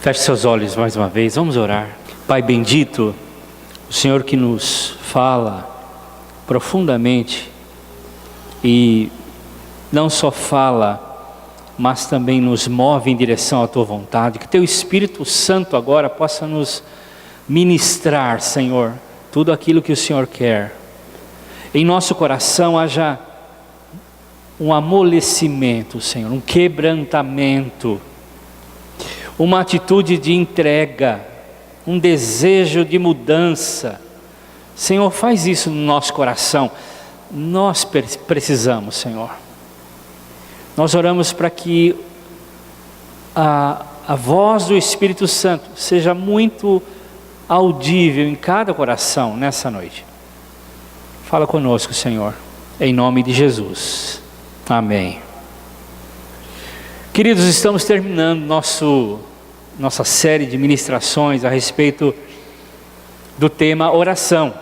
Feche seus olhos mais uma vez, vamos orar. Pai bendito, o Senhor que nos fala profundamente e não só fala, mas também nos move em direção à Tua vontade. Que Teu Espírito Santo agora possa nos ministrar, Senhor, tudo aquilo que o Senhor quer. Em nosso coração haja um amolecimento, Senhor, um quebrantamento, uma atitude de entrega, um desejo de mudança. Senhor, faz isso no nosso coração. Nós precisamos, Senhor. Nós oramos para que a voz do Espírito Santo seja muito audível em cada coração nessa noite. Fala conosco, Senhor, em nome de Jesus. Amém. Queridos, estamos terminando nossa série de ministrações a respeito do tema oração.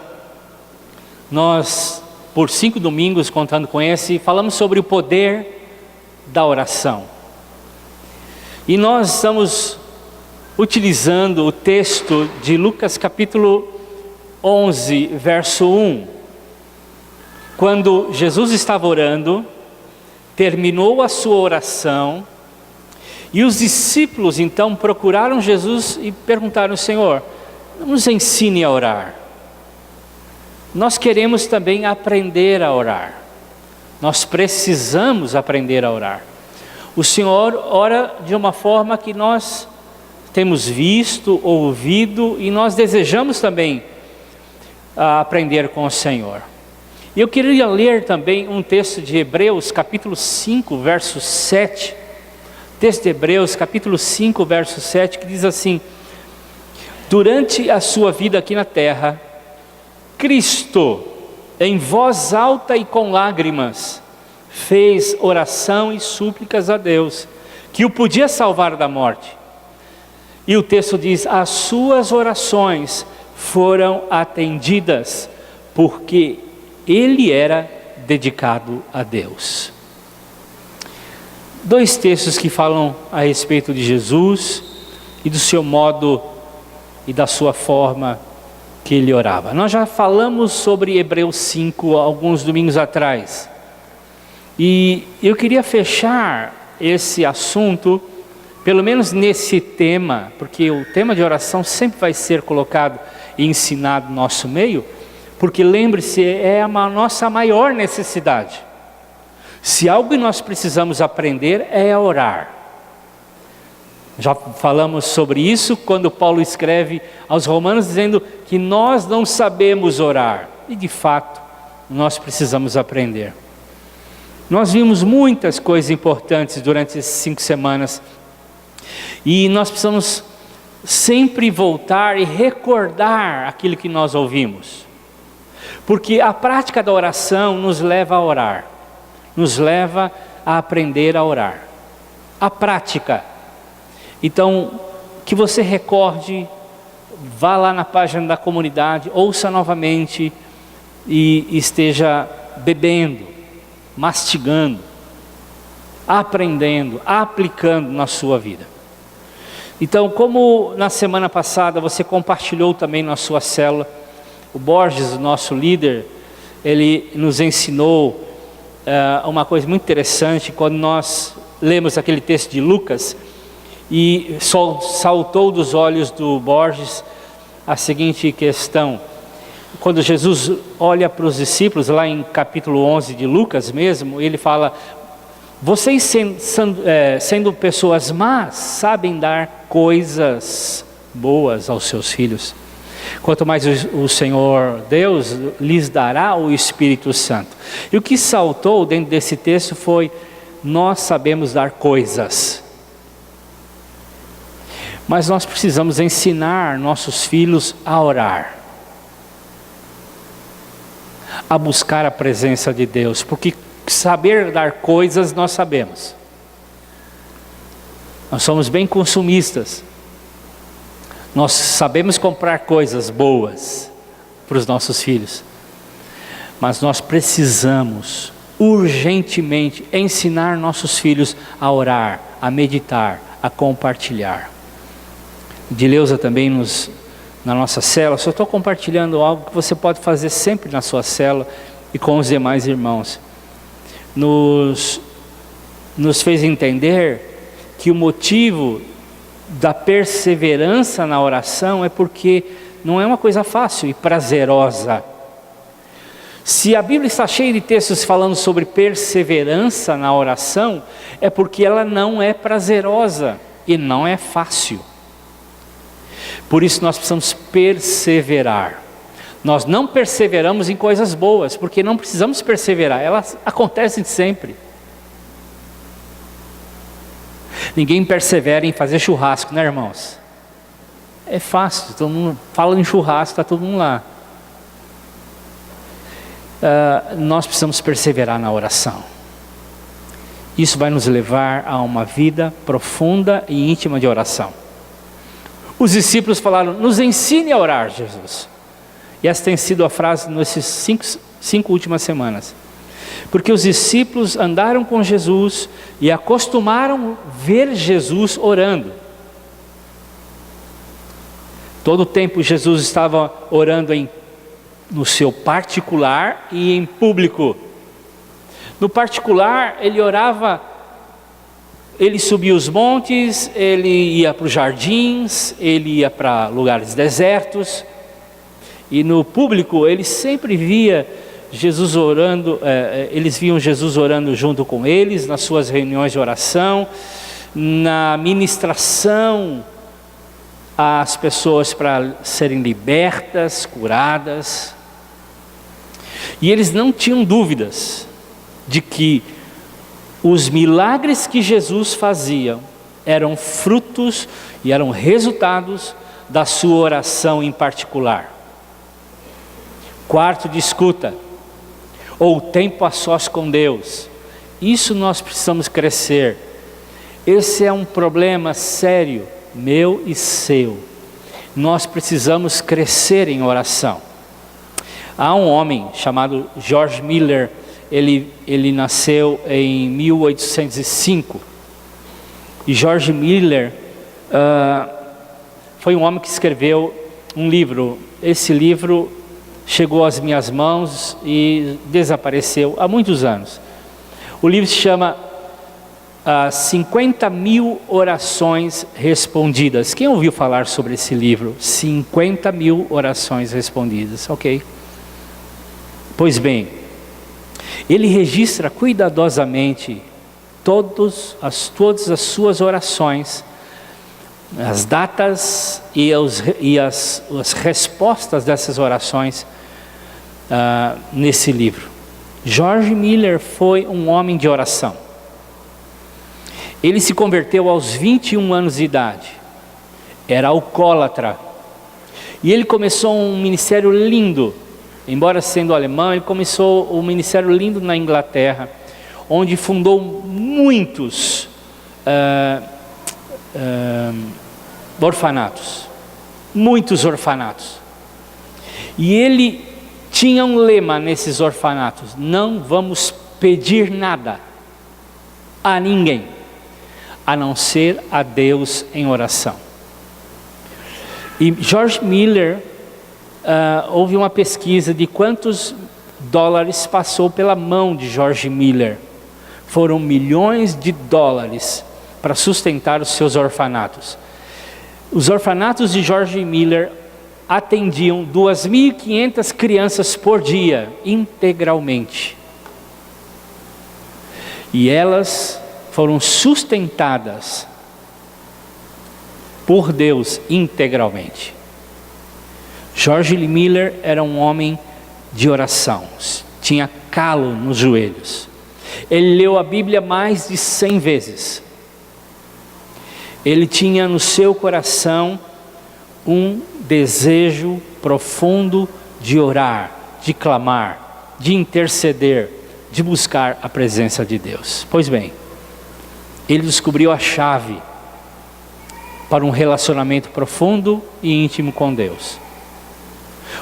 Nós, por 5 domingos, contando com esse, falamos sobre o poder da oração. E nós estamos utilizando o texto de Lucas capítulo 11, verso 1. Quando Jesus estava orando, terminou a sua oração, e os discípulos então procuraram Jesus e perguntaram: Senhor, nos ensine a orar. Nós queremos também aprender a orar. Nós precisamos aprender a orar. O Senhor ora de uma forma que nós temos visto, ouvido, e nós desejamos também aprender com o Senhor. E eu queria ler também um texto de Hebreus, capítulo 5, verso 7. Texto de Hebreus, capítulo 5, verso 7, que diz assim: durante a sua vida aqui na terra, Cristo, em voz alta e com lágrimas, fez oração e súplicas a Deus, que o podia salvar da morte. E o texto diz: as suas orações foram atendidas, porque ele era dedicado a Deus. 2 textos que falam a respeito de Jesus e do seu modo e da sua forma que ele orava. Nós já falamos sobre Hebreus 5 alguns domingos atrás. E eu queria fechar esse assunto, pelo menos nesse tema, porque o tema de oração sempre vai ser colocado e ensinado no nosso meio, porque lembre-se, é a nossa maior necessidade. Se algo nós precisamos aprender é a orar. Já falamos sobre isso quando Paulo escreve aos Romanos dizendo que nós não sabemos orar. E de fato, nós precisamos aprender. Nós vimos muitas coisas importantes durante essas 5 semanas. E nós precisamos sempre voltar e recordar aquilo que nós ouvimos. Porque a prática da oração nos leva a orar. Nos leva a aprender a orar. A prática. Então, que você recorde, vá lá na página da comunidade, ouça novamente e esteja bebendo, mastigando, aprendendo, aplicando na sua vida. Então, como na semana passada você compartilhou também na sua célula, o Borges, o nosso líder, ele nos ensinou uma coisa muito interessante quando nós lemos aquele texto de Lucas, e saltou dos olhos do Borges a seguinte questão: quando Jesus olha para os discípulos, lá em capítulo 11 de Lucas mesmo, ele fala: vocês sendo pessoas más, sabem dar coisas boas aos seus filhos, quanto mais o Senhor Deus lhes dará o Espírito Santo. E o que saltou dentro desse texto foi: nós sabemos dar coisas, mas nós precisamos ensinar nossos filhos a orar, a buscar a presença de Deus, porque saber dar coisas nós sabemos. Nós somos bem consumistas. Nós sabemos comprar coisas boas para os nossos filhos, mas nós precisamos urgentemente ensinar nossos filhos a orar, a meditar, a compartilhar. de Leusa também na nossa célula. Só estou compartilhando algo que você pode fazer sempre na sua célula e com os demais irmãos. Nos fez entender que o motivo da perseverança na oração é porque não é uma coisa fácil e prazerosa. Se a Bíblia está cheia de textos falando sobre perseverança na oração, é porque ela não é prazerosa e não é fácil. Por isso nós precisamos perseverar. Nós não perseveramos em coisas boas, porque não precisamos perseverar, elas acontecem sempre. Ninguém persevera em fazer churrasco, né, irmãos? É fácil, todo mundo fala em churrasco, está todo mundo lá. Nós precisamos perseverar na oração. Isso vai nos levar a uma vida profunda e íntima de oração. Os discípulos falaram: nos ensine a orar, Jesus. E essa tem sido a frase nessas cinco últimas semanas. Porque os discípulos andaram com Jesus e acostumaram ver Jesus orando. Todo o tempo Jesus estava orando no seu particular e em público. No particular ele orava, ele subia os montes, ele ia para os jardins, ele ia para lugares desertos. E no público ele sempre via Jesus orando, eles viam Jesus orando junto com eles, nas suas reuniões de oração, na ministração às pessoas para serem libertas, curadas. E eles não tinham dúvidas de que os milagres que Jesus fazia eram frutos e eram resultados da sua oração em particular. Quarto de escuta, ou tempo a sós com Deus. Isso nós precisamos crescer. Esse é um problema sério, meu e seu. Nós precisamos crescer em oração. Há um homem chamado George Miller, ele nasceu em 1805. E George Miller foi um homem que escreveu um livro. Esse livro chegou às minhas mãos e desapareceu há muitos anos. O livro se chama 50.000 orações respondidas. Quem ouviu falar sobre esse livro? 50.000 orações respondidas, ok. Pois bem, ele registra cuidadosamente todas as suas orações, as datas e as respostas dessas orações nesse livro. George Miller foi um homem de oração. Ele se converteu aos 21 anos de idade. Era alcoólatra. E ele começou um ministério lindo. Embora sendo alemão, ele começou um ministério lindo na Inglaterra, onde fundou muitos orfanatos. Muitos orfanatos. E ele tinha um lema nesses orfanatos: não vamos pedir nada a ninguém, a não ser a Deus em oração. E George Miller, houve uma pesquisa de quantos dólares passou pela mão de George Miller. Foram milhões de dólares para sustentar os seus orfanatos. Os orfanatos de George Miller atendiam 2.500 crianças por dia, integralmente. E elas foram sustentadas por Deus integralmente. George Miller era um homem de oração, tinha calo nos joelhos. Ele leu a Bíblia mais de 100 vezes. Ele tinha no seu coração um desejo profundo de orar, de clamar, de interceder, de buscar a presença de Deus. Pois bem, ele descobriu a chave para um relacionamento profundo e íntimo com Deus.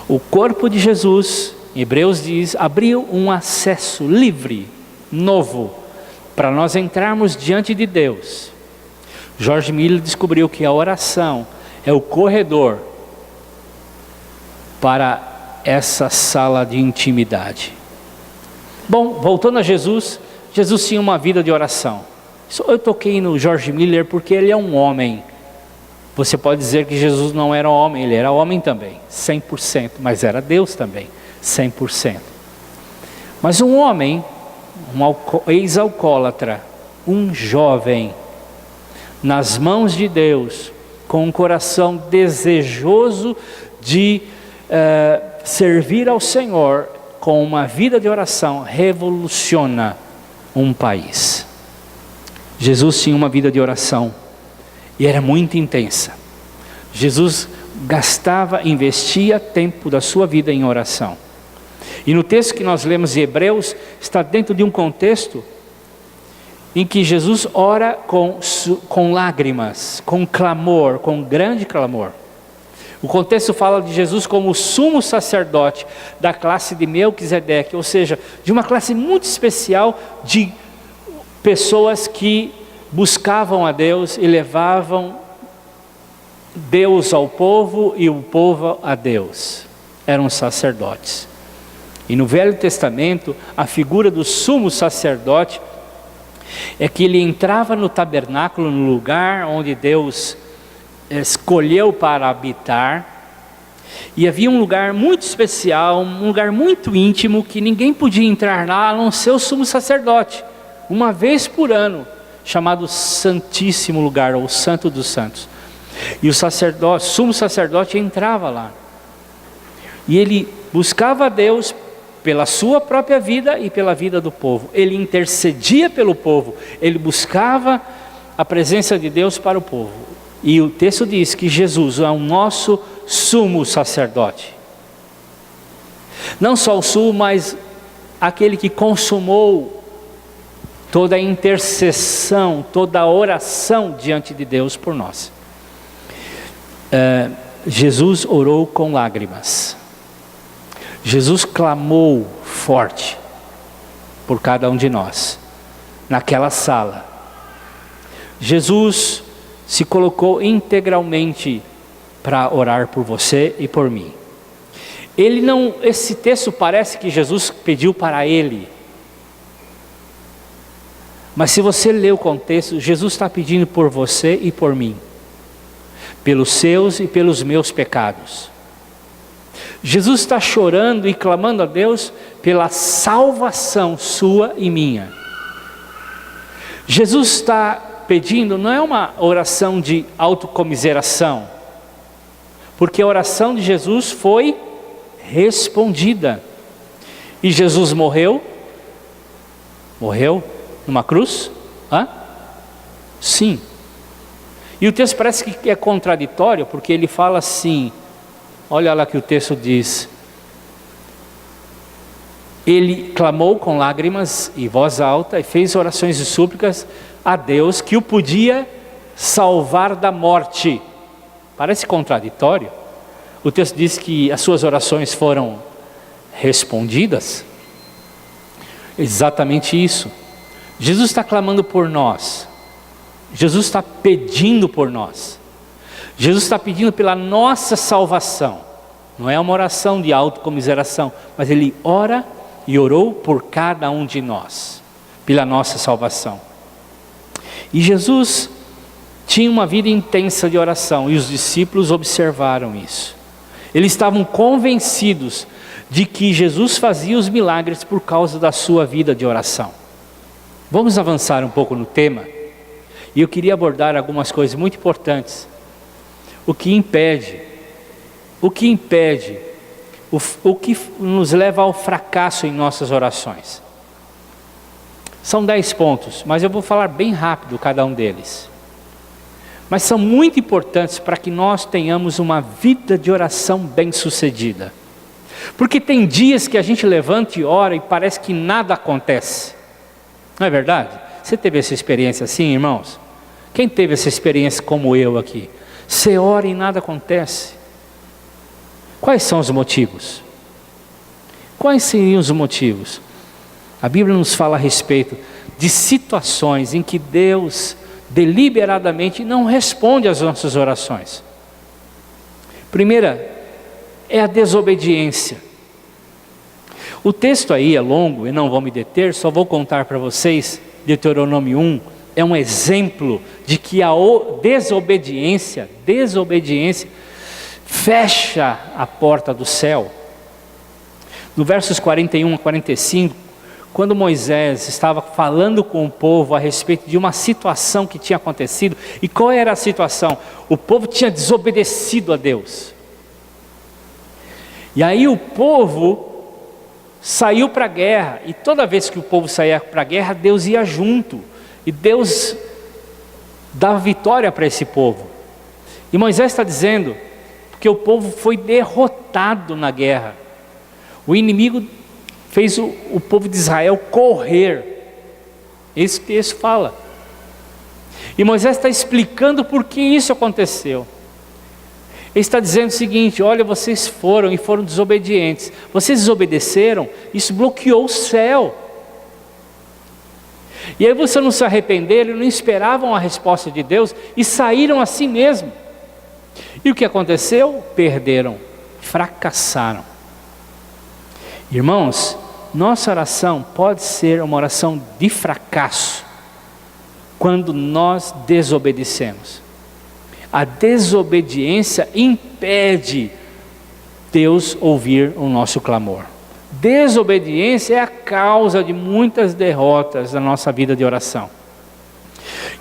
O corpo de Jesus, em Hebreus diz, abriu um acesso livre, novo, para nós entrarmos diante de Deus. George Miller descobriu que a oração é o corredor para essa sala de intimidade. Bom, voltando a Jesus, Jesus tinha uma vida de oração. Eu toquei no George Miller porque ele é um homem. Você pode dizer que Jesus não era homem, ele era homem também, 100%, mas era Deus também, 100%. Mas um homem, um ex-alcoólatra, um jovem, nas mãos de Deus, com um coração desejoso de servir ao Senhor, com uma vida de oração, revoluciona um país. Jesus tinha uma vida de oração e era muito intensa. Jesus investia tempo da sua vida em oração. E no texto que nós lemos de Hebreus, está dentro de um contexto em que Jesus ora com lágrimas, com clamor, com grande clamor. O contexto fala de Jesus como o sumo sacerdote da classe de Melquisedeque, ou seja, de uma classe muito especial de pessoas que buscavam a Deus e levavam Deus ao povo e o povo a Deus. Eram sacerdotes. E no Velho Testamento, a figura do sumo sacerdote é que ele entrava no tabernáculo, no lugar onde Deus escolheu para habitar, e havia um lugar muito especial, um lugar muito íntimo, que ninguém podia entrar lá, a não ser o sumo sacerdote, uma vez por ano, chamado Santíssimo Lugar, ou Santo dos Santos. E o sumo sacerdote entrava lá, e ele buscava a Deus pela sua própria vida e pela vida do povo. Ele intercedia pelo povo, ele buscava a presença de Deus para o povo. E o texto diz que Jesus é o nosso sumo sacerdote. Não só o sumo, mas aquele que consumou toda a intercessão, toda a oração diante de Deus por nós. Jesus orou com lágrimas. Jesus clamou forte por cada um de nós, naquela sala. Jesus se colocou integralmente para orar por você e por mim. Esse texto parece que Jesus pediu para ele. Mas se você ler o contexto, Jesus está pedindo por você e por mim, pelos seus e pelos meus pecados. Jesus está chorando e clamando a Deus pela salvação sua e minha. Jesus está pedindo, não é uma oração de autocomiseração, porque a oração de Jesus foi respondida. E Jesus morreu numa cruz? Sim. E o texto parece que é contraditório, porque ele fala assim, olha lá que o texto diz: ele clamou com lágrimas e voz alta e fez orações e súplicas a Deus que o podia salvar da morte. Parece contraditório. O texto diz que as suas orações foram respondidas. Exatamente isso. Jesus está clamando por nós. Jesus está pedindo por nós. Jesus está pedindo pela nossa salvação. Não é uma oração de autocomiseração, mas ele ora e orou por cada um de nós, pela nossa salvação. E Jesus tinha uma vida intensa de oração, e os discípulos observaram isso. Eles estavam convencidos de que Jesus fazia os milagres por causa da sua vida de oração. Vamos avançar um pouco no tema, e eu queria abordar algumas coisas muito importantes. O que impede, o que nos leva ao fracasso em nossas orações. São 10 pontos, mas eu vou falar bem rápido cada um deles. Mas são muito importantes para que nós tenhamos uma vida de oração bem-sucedida. Porque tem dias que a gente levanta e ora e parece que nada acontece. Não é verdade? Você teve essa experiência assim, irmãos? Quem teve essa experiência como eu aqui? Você ora e nada acontece. Quais são os motivos? Quais seriam os motivos? A Bíblia nos fala a respeito de situações em que Deus deliberadamente não responde às nossas orações. Primeira é a desobediência. O texto aí é longo, eu não vou me deter, só vou contar para vocês. Deuteronômio 1 é um exemplo de que a desobediência fecha a porta do céu. No versos 41 a 45, quando Moisés estava falando com o povo a respeito de uma situação que tinha acontecido, e qual era a situação? O povo tinha desobedecido a Deus. E aí o povo saiu para a guerra, e toda vez que o povo saía para a guerra, Deus ia junto, e Deus dava vitória para esse povo. E Moisés está dizendo, porque o povo foi derrotado na guerra, o inimigo fez o povo de Israel correr, esse texto fala, e Moisés está explicando por que isso aconteceu. Ele está dizendo o seguinte: olha, vocês foram desobedientes, vocês desobedeceram, isso bloqueou o céu, e aí você não se arrependeram, não esperavam a resposta de Deus, e saíram assim mesmo, e o que aconteceu? Perderam, fracassaram. Irmãos, nossa oração pode ser uma oração de fracasso, quando nós desobedecemos. A desobediência impede Deus ouvir o nosso clamor. Desobediência é a causa de muitas derrotas na nossa vida de oração.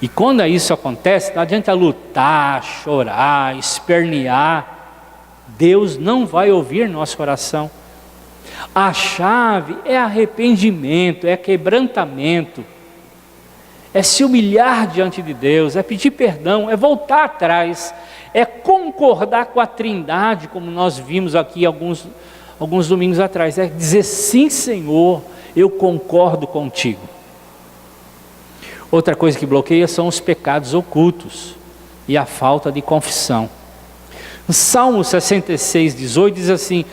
E quando isso acontece, não adianta lutar, chorar, espernear, Deus não vai ouvir nossa oração. A chave é arrependimento, é quebrantamento, é se humilhar diante de Deus, é pedir perdão, é voltar atrás, é concordar com a Trindade, como nós vimos aqui alguns domingos atrás, é dizer sim, Senhor, eu concordo contigo. Outra coisa que bloqueia são os pecados ocultos e a falta de confissão. No Salmo 66, 18 diz assim,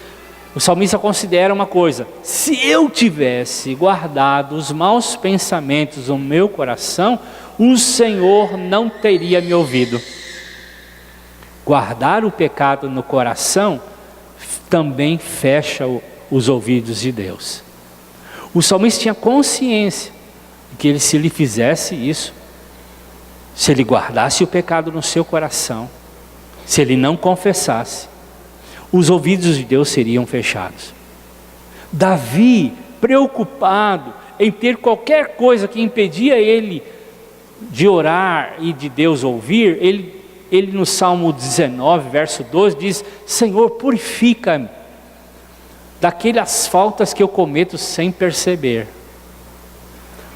o salmista considera uma coisa: se eu tivesse guardado os maus pensamentos no meu coração, o Senhor não teria me ouvido. Guardar o pecado no coração também fecha os ouvidos de Deus. O salmista tinha consciência de que se ele fizesse isso, se ele guardasse o pecado no seu coração, se ele não confessasse, os ouvidos de Deus seriam fechados. Davi, preocupado em ter qualquer coisa que impedia ele de orar e de Deus ouvir, ele no Salmo 19, verso 12, diz: Senhor, purifica-me daquelas faltas que eu cometo sem perceber.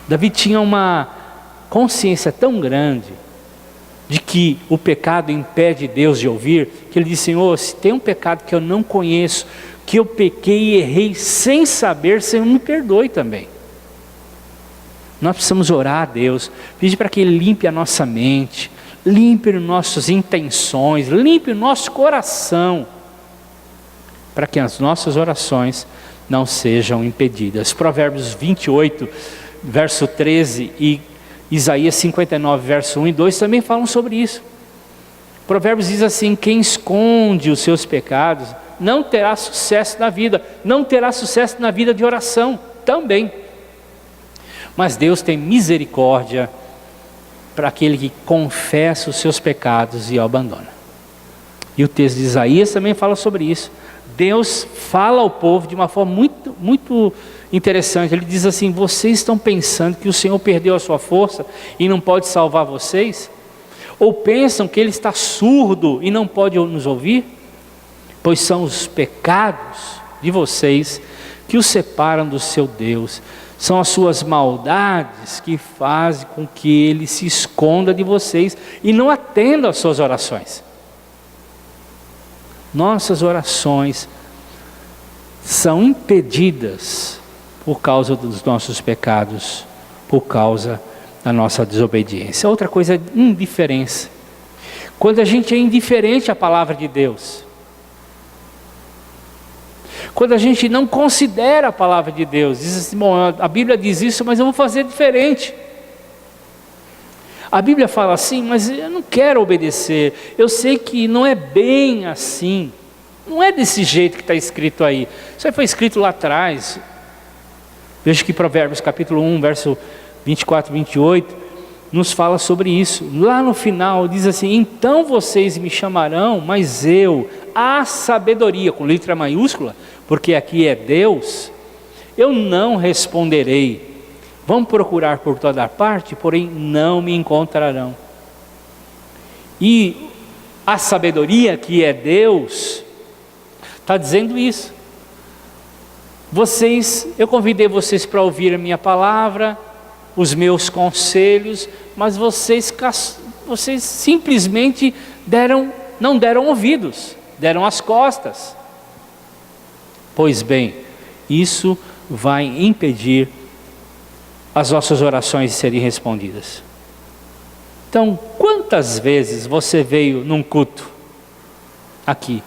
Davi tinha uma consciência tão grande de que o pecado impede Deus de ouvir, que ele disse: Senhor, se tem um pecado que eu não conheço, que eu pequei e errei sem saber, Senhor, me perdoe também. Nós precisamos orar a Deus, pedir para que Ele limpe a nossa mente, limpe nossas intenções, limpe o nosso coração, para que as nossas orações não sejam impedidas. Provérbios 28, verso 13 e Isaías 59, verso 1 e 2 também falam sobre isso. Provérbios diz assim: quem esconde os seus pecados não terá sucesso na vida, não terá sucesso na vida de oração também. Mas Deus tem misericórdia para aquele que confessa os seus pecados e o abandona. E o texto de Isaías também fala sobre isso. Deus fala ao povo de uma forma muito interessante. Ele diz assim: vocês estão pensando que o Senhor perdeu a sua força e não pode salvar vocês? Ou pensam que Ele está surdo e não pode nos ouvir? Pois são os pecados de vocês que os separam do seu Deus. São as suas maldades que fazem com que Ele se esconda de vocês e não atenda às suas orações. Nossas orações são impedidas por causa dos nossos pecados, por causa da nossa desobediência. Outra coisa é indiferença. Quando a gente é indiferente à palavra de Deus, quando a gente não considera a palavra de Deus, diz assim: bom, a Bíblia diz isso, mas eu vou fazer diferente. A Bíblia fala assim, mas eu não quero obedecer. Eu sei que não é bem assim. Não é desse jeito que está escrito aí. Isso aí foi escrito lá atrás. Veja que Provérbios capítulo 1, verso 24 e 28, nos fala sobre isso. Lá no final diz assim: então vocês me chamarão, mas eu, a sabedoria, com letra maiúscula, porque aqui é Deus, eu não responderei. Vão procurar por toda parte, porém não me encontrarão. E a sabedoria, que é Deus, está dizendo isso. Eu convidei vocês para ouvir a minha palavra, os meus conselhos, mas vocês simplesmente não deram ouvidos, deram as costas. Pois bem, isso vai impedir as vossas orações de serem respondidas. Então, quantas vezes você veio num culto aqui?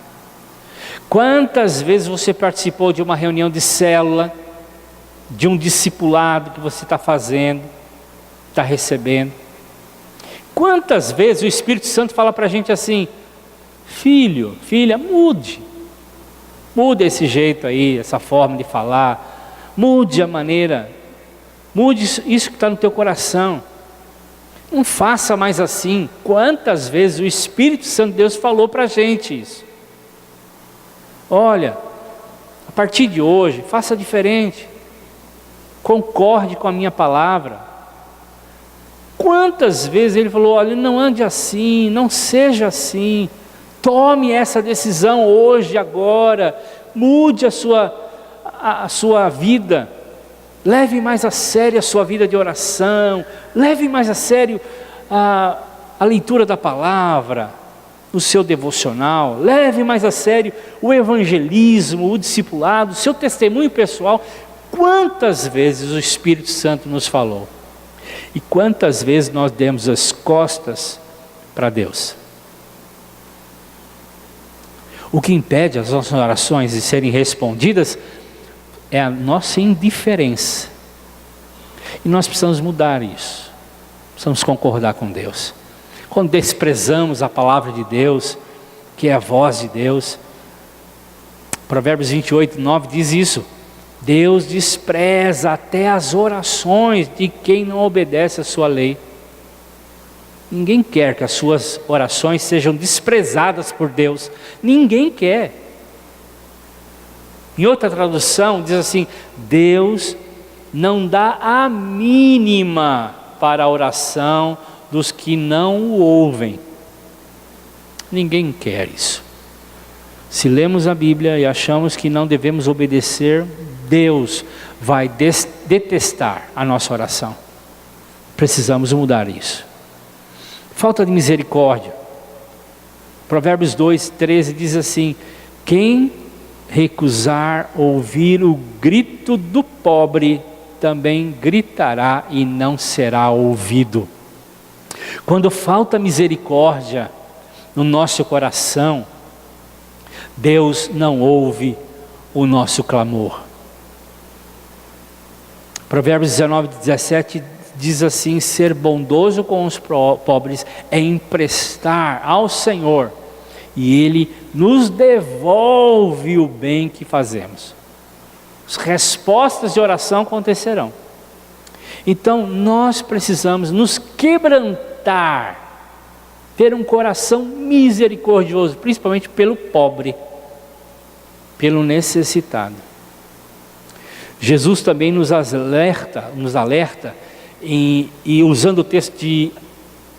Quantas vezes você participou de uma reunião de célula, de um discipulado que você está fazendo, está recebendo? Quantas vezes o Espírito Santo fala para a gente assim: filho, filha, mude esse jeito aí, essa forma de falar, mude a maneira, mude isso que está no teu coração, não faça mais assim. Quantas vezes o Espírito Santo de Deus falou para a gente isso? Olha, a partir de hoje, faça diferente, concorde com a minha palavra. Quantas vezes Ele falou: olha, não ande assim, não seja assim, tome essa decisão hoje, agora, mude a sua vida, leve mais a sério a sua vida de oração, leve mais a sério a leitura da palavra, o seu devocional, leve mais a sério o evangelismo, o discipulado, o seu testemunho pessoal. Quantas vezes o Espírito Santo nos falou? E quantas vezes nós demos as costas para Deus? O que impede as nossas orações de serem respondidas é a nossa indiferença. E nós precisamos mudar isso. Precisamos concordar com Deus. Quando desprezamos a palavra de Deus, que é a voz de Deus, Provérbios 28, 9 diz isso: Deus despreza até as orações de quem não obedece a sua lei. Ninguém quer que as suas orações sejam desprezadas por Deus. Ninguém quer. Em outra tradução diz assim: Deus não dá a mínima para a oração dos que não o ouvem. Ninguém quer isso. Se lemos a Bíblia e achamos que não devemos obedecer, Deus vai detestar a nossa oração. Precisamos mudar isso. Falta de misericórdia. Provérbios 2, 13 diz assim: quem recusar ouvir o grito do pobre, também gritará e não será ouvido. Quando falta misericórdia no nosso coração, Deus não ouve o nosso clamor. Provérbios 19, 17 diz assim: ser bondoso com os pobres é emprestar ao Senhor, e Ele nos devolve o bem que fazemos. As respostas de oração acontecerão. Então nós precisamos nos quebrantar, ter um coração misericordioso, principalmente pelo pobre, pelo necessitado. Jesus também nos alerta e usando o texto de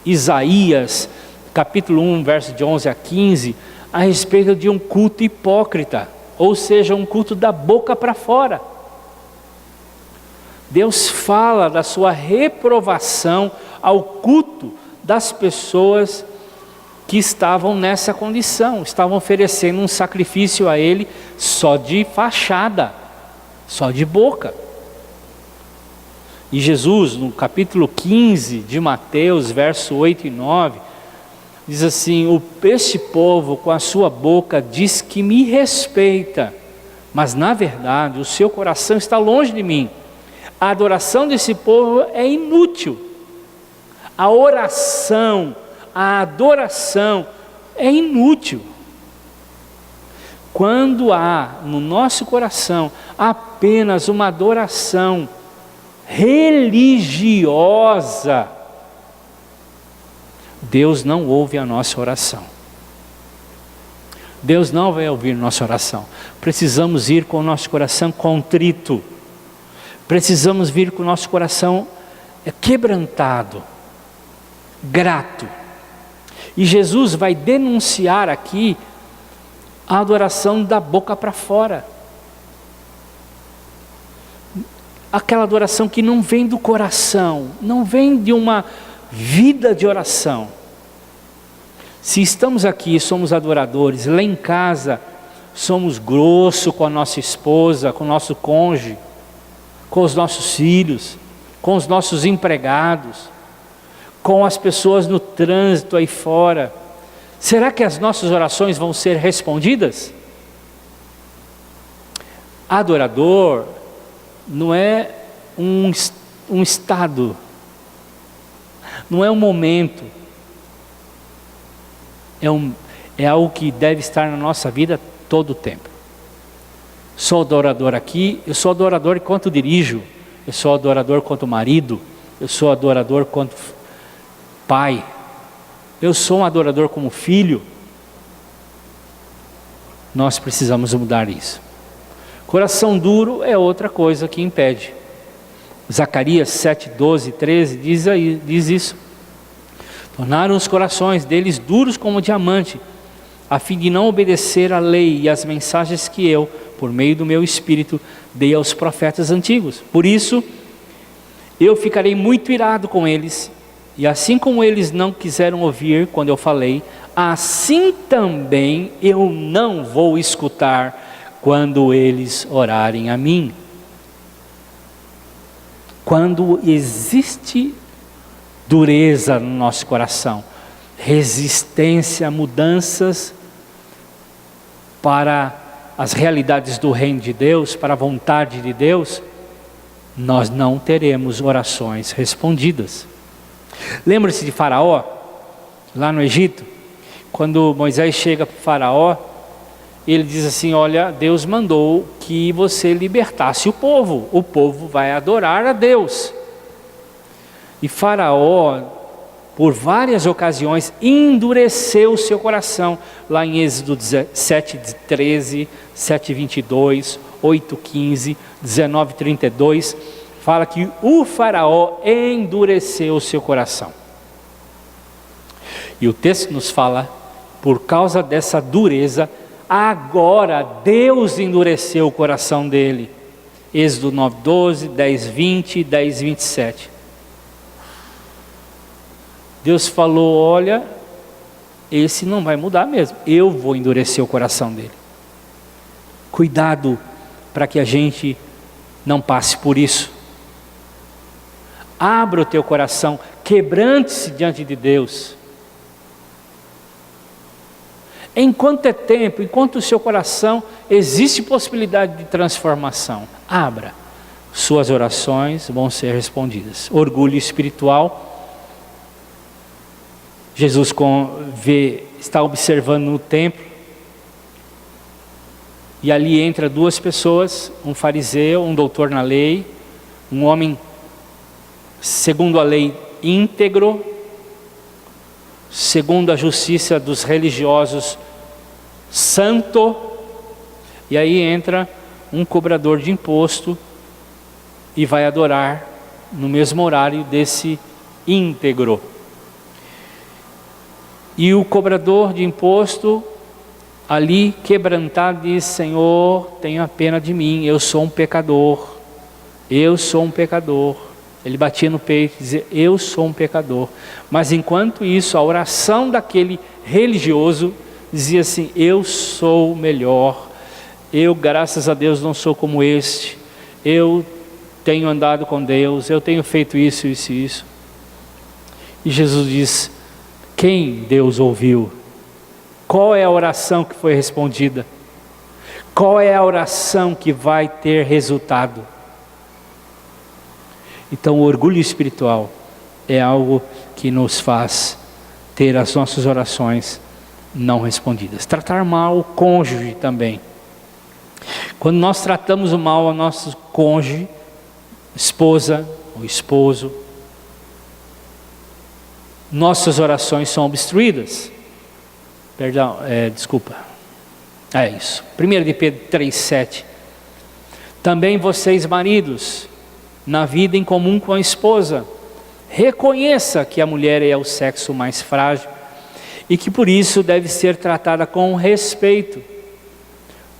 Isaías, capítulo 1, verso de 11 a 15, a respeito de um culto hipócrita, ou seja, um culto da boca para fora. Deus fala da sua reprovação ao culto das pessoas que estavam nessa condição, estavam oferecendo um sacrifício a Ele só de fachada, só de boca. E Jesus, no capítulo 15 de Mateus, verso 8 e 9, diz assim: este povo com a sua boca diz que me respeita, mas na verdade o seu coração está longe de mim. A adoração desse povo é inútil. A oração, a adoração é inútil. Quando há no nosso coração apenas uma adoração religiosa, Deus não ouve a nossa oração. Deus não vai ouvir nossa oração. Precisamos ir com o nosso coração contrito. Precisamos vir com o nosso coração quebrantado, grato. E Jesus vai denunciar aqui a adoração da boca para fora. Aquela adoração que não vem do coração, não vem de uma vida de oração. Se estamos aqui e somos adoradores, lá em casa somos grossos com a nossa esposa, com o nosso cônjuge, com os nossos filhos, com os nossos empregados, com as pessoas no trânsito aí fora, será que as nossas orações vão ser respondidas? Adorador não é um estado, não é um momento, é algo que deve estar na nossa vida todo o tempo. Sou adorador aqui, eu sou adorador enquanto dirijo, eu sou adorador quanto marido, eu sou adorador quanto pai, eu sou um adorador como filho. Nós precisamos mudar isso. Coração duro é outra coisa que impede. Zacarias 7, 12, 13 diz isso. Tornaram os corações deles duros como diamante, a fim de não obedecer à lei e às mensagens que eu, por meio do meu espírito, dei aos profetas antigos. Por isso, eu ficarei muito irado com eles, e assim como eles não quiseram ouvir quando eu falei, assim também eu não vou escutar quando eles orarem a mim. Quando existe dureza no nosso coração, resistência a mudanças para as realidades do reino de Deus, para a vontade de Deus, nós não teremos orações respondidas. Lembra-se de Faraó, lá no Egito, quando Moisés chega para Faraó, ele diz assim: olha, Deus mandou que você libertasse o povo vai adorar a Deus. E Faraó, por várias ocasiões, endureceu o seu coração, lá em Êxodo 7, 13, 7, 22, 8, 15, 19, 32, fala que o Faraó endureceu o seu coração. E o texto nos fala, por causa dessa dureza, agora Deus endureceu o coração dele. Êxodo 9, 12, 10, 20, 10, 27. Deus falou: olha, esse não vai mudar mesmo, eu vou endurecer o coração dele. Cuidado para que a gente não passe por isso. Abra o teu coração, quebrante-se diante de Deus. Enquanto é tempo, enquanto o seu coração existe possibilidade de transformação, abra. Suas orações vão ser respondidas. Orgulho espiritual. Jesus está observando no templo, e ali entra duas pessoas, um fariseu, um doutor na lei, um homem segundo a lei íntegro, segundo a justiça dos religiosos santo, e aí entra um cobrador de imposto e vai adorar no mesmo horário desse íntegro. E o cobrador de imposto, ali quebrantado, diz: Senhor, tenha pena de mim, eu sou um pecador, eu sou um pecador. Ele batia no peito e dizia: eu sou um pecador. Mas enquanto isso, a oração daquele religioso dizia assim: eu sou melhor, eu, graças a Deus, não sou como este, eu tenho andado com Deus, eu tenho feito isso, isso e isso. E Jesus diz: quem Deus ouviu? Qual é a oração que foi respondida? Qual é a oração que vai ter resultado? Então, o orgulho espiritual é algo que nos faz ter as nossas orações não respondidas. Tratar mal o cônjuge também. Quando nós tratamos mal o nosso cônjuge, esposa ou esposo, nossas orações são obstruídas. Perdão, desculpa. É isso. 1 de Pedro 3,7. Também vocês, maridos, na vida em comum com a esposa, reconheça que a mulher é o sexo mais frágil e que por isso deve ser tratada com respeito,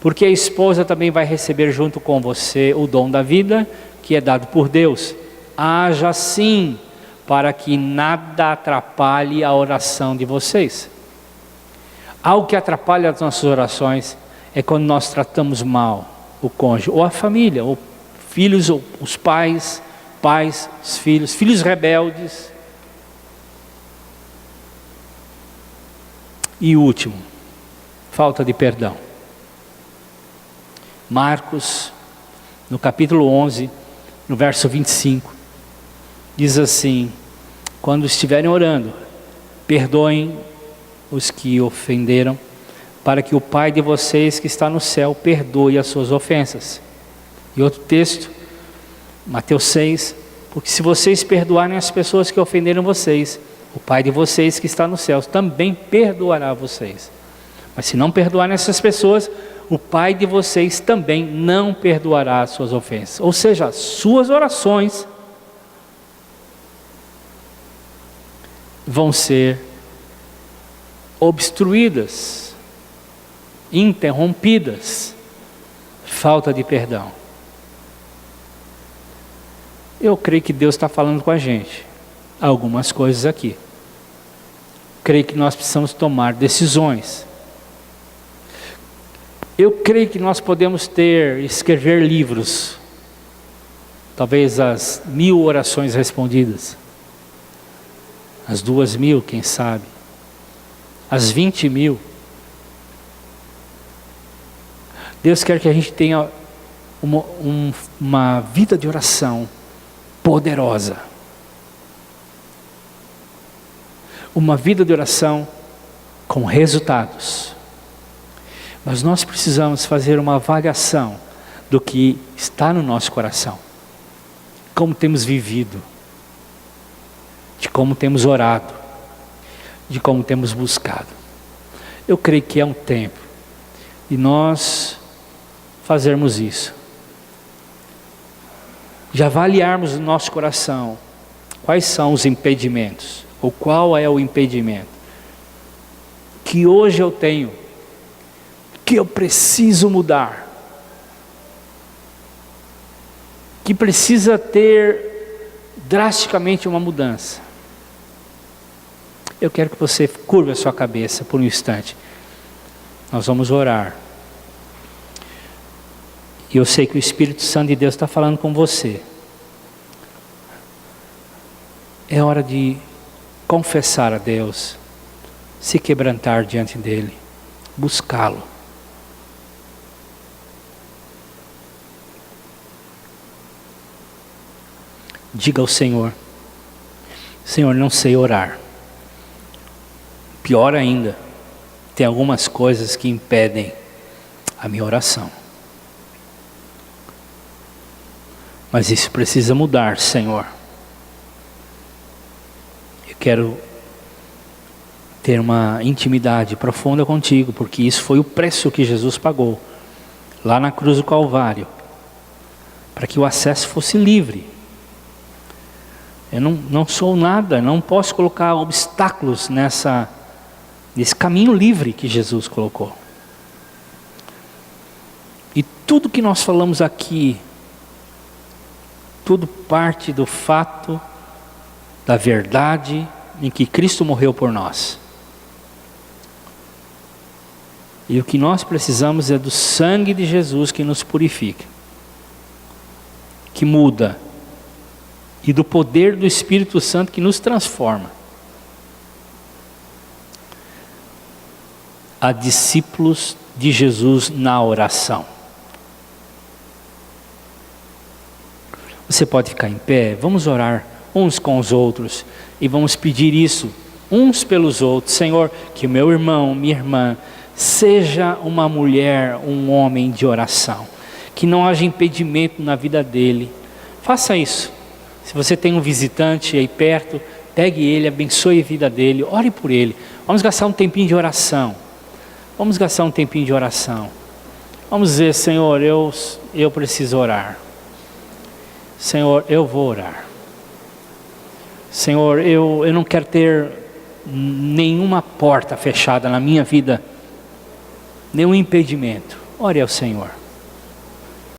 porque a esposa também vai receber junto com você o dom da vida que é dado por Deus. Haja assim, para que nada atrapalhe a oração de vocês. Algo que atrapalha as nossas orações é quando nós tratamos mal o cônjuge, ou a família, ou filhos, ou os pais, os filhos, filhos rebeldes. E último, falta de perdão. Marcos, no capítulo 11, no verso 25, diz assim: quando estiverem orando, perdoem os que ofenderam, para que o Pai de vocês que está no céu perdoe as suas ofensas. E outro texto, Mateus 6, porque se vocês perdoarem as pessoas que ofenderam vocês, o Pai de vocês que está no céu também perdoará vocês. Mas se não perdoarem essas pessoas, o Pai de vocês também não perdoará as suas ofensas. Ou seja, as suas orações vão ser obstruídas, interrompidas, falta de perdão. Eu creio que Deus está falando com a gente algumas coisas aqui. Creio que nós precisamos tomar decisões. Eu creio que nós podemos escrever livros, talvez as 1000 orações respondidas, as 2000, quem sabe, as 20.000. Deus quer que a gente tenha uma vida de oração poderosa, uma vida de oração com resultados. Mas nós precisamos fazer uma avaliação do que está no nosso coração, como temos vivido, de como temos orado, de como temos buscado. Eu creio que é um tempo de nós fazermos isso, de avaliarmos o nosso coração, quais são os impedimentos, ou qual é o impedimento que hoje eu tenho, que eu preciso mudar, que precisa ter drasticamente uma mudança. Eu quero que você curva a sua cabeça por um instante. Nós vamos orar. E eu sei que o Espírito Santo de Deus está falando com você. É hora de confessar a Deus, se quebrantar diante dEle, buscá-lo. Diga ao Senhor: Senhor, não sei orar. Pior ainda, tem algumas coisas que impedem a minha oração. Mas isso precisa mudar, Senhor. Eu quero ter uma intimidade profunda contigo, porque isso foi o preço que Jesus pagou lá na cruz do Calvário, para que o acesso fosse livre. Eu não sou nada, não posso colocar obstáculos nesse caminho livre que Jesus colocou. E tudo que nós falamos aqui, tudo parte do fato, da verdade em que Cristo morreu por nós. E o que nós precisamos é do sangue de Jesus que nos purifica, que muda, e do poder do Espírito Santo que nos transforma a discípulos de Jesus na oração. Você pode ficar em pé, vamos orar uns com os outros. E vamos pedir isso uns pelos outros. Senhor, que o meu irmão, minha irmã, seja uma mulher, um homem de oração. Que não haja impedimento na vida dele. Faça isso. Se você tem um visitante aí perto, pegue ele, abençoe a vida dele, ore por ele. Vamos gastar um tempinho de oração. Vamos gastar um tempinho de oração. Vamos dizer, Senhor, eu preciso orar. Senhor, eu vou orar. Senhor, eu não quero ter nenhuma porta fechada na minha vida, nenhum impedimento. Ore ao Senhor.